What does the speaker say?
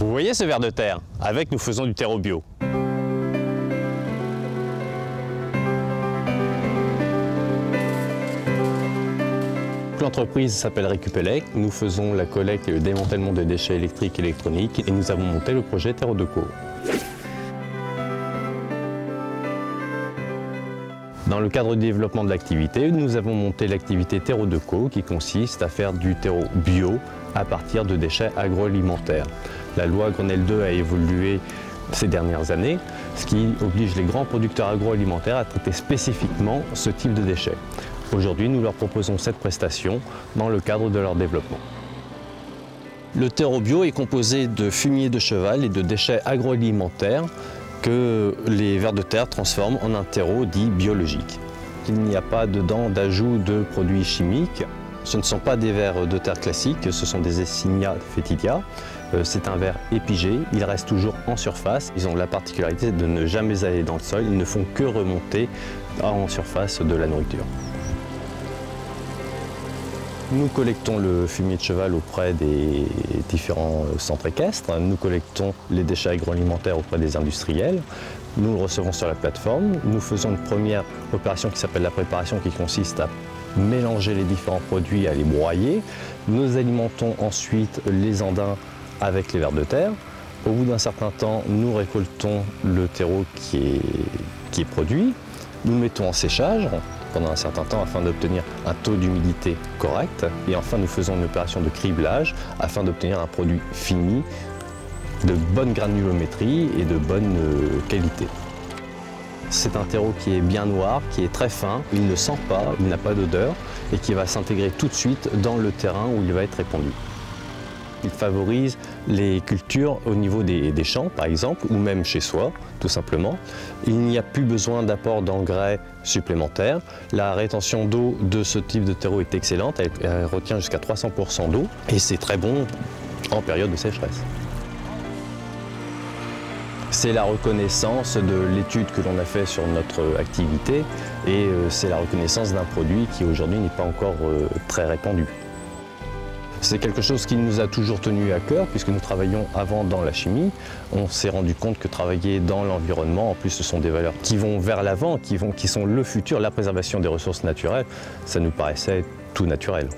Vous voyez ce ver de terre? Avec, nous faisons du terreau bio. L'entreprise s'appelle Récupélec. Nous faisons la collecte et le démantèlement des déchets électriques et électroniques et nous avons monté le projet Terreau Deco. Dans le cadre du développement de l'activité, nous avons monté l'activité Terreau Deco qui consiste à faire du terreau bio à partir de déchets agroalimentaires. La loi Grenelle 2 a évolué ces dernières années, ce qui oblige les grands producteurs agroalimentaires à traiter spécifiquement ce type de déchets. Aujourd'hui, nous leur proposons cette prestation dans le cadre de leur développement. Le terreau bio est composé de fumier de cheval et de déchets agroalimentaires que les vers de terre transforment en un terreau dit biologique. Il n'y a pas dedans d'ajout de produits chimiques. Ce ne sont pas des vers de terre classiques, ce sont des Essinia foetidia. C'est un ver épigé, il reste toujours en surface. Ils ont la particularité de ne jamais aller dans le sol, ils ne font que remonter en surface de la nourriture. Nous collectons le fumier de cheval auprès des différents centres équestres. Nous collectons les déchets agroalimentaires auprès des industriels. Nous le recevons sur la plateforme. Nous faisons une première opération qui s'appelle la préparation, qui consiste à mélanger les différents produits, à les broyer. Nous alimentons ensuite les andins avec les vers de terre. Au bout d'un certain temps, nous récoltons le terreau qui est produit. Nous le mettons en séchage pendant un certain temps afin d'obtenir un taux d'humidité correct. Et enfin, nous faisons une opération de criblage afin d'obtenir un produit fini de bonne granulométrie et de bonne qualité. C'est un terreau qui est bien noir, qui est très fin, il ne sent pas, il n'a pas d'odeur et qui va s'intégrer tout de suite dans le terrain où il va être répandu. Il favorise les cultures au niveau des champs, par exemple, ou même chez soi, tout simplement. Il n'y a plus besoin d'apport d'engrais supplémentaires. La rétention d'eau de ce type de terreau est excellente, elle retient jusqu'à 300% d'eau et c'est très bon en période de sécheresse. C'est la reconnaissance de l'étude que l'on a fait sur notre activité et c'est la reconnaissance d'un produit qui aujourd'hui n'est pas encore très répandu. C'est quelque chose qui nous a toujours tenu à cœur puisque nous travaillions avant dans la chimie. On s'est rendu compte que travailler dans l'environnement, en plus ce sont des valeurs qui vont vers l'avant, qui sont le futur, la préservation des ressources naturelles, ça nous paraissait tout naturel.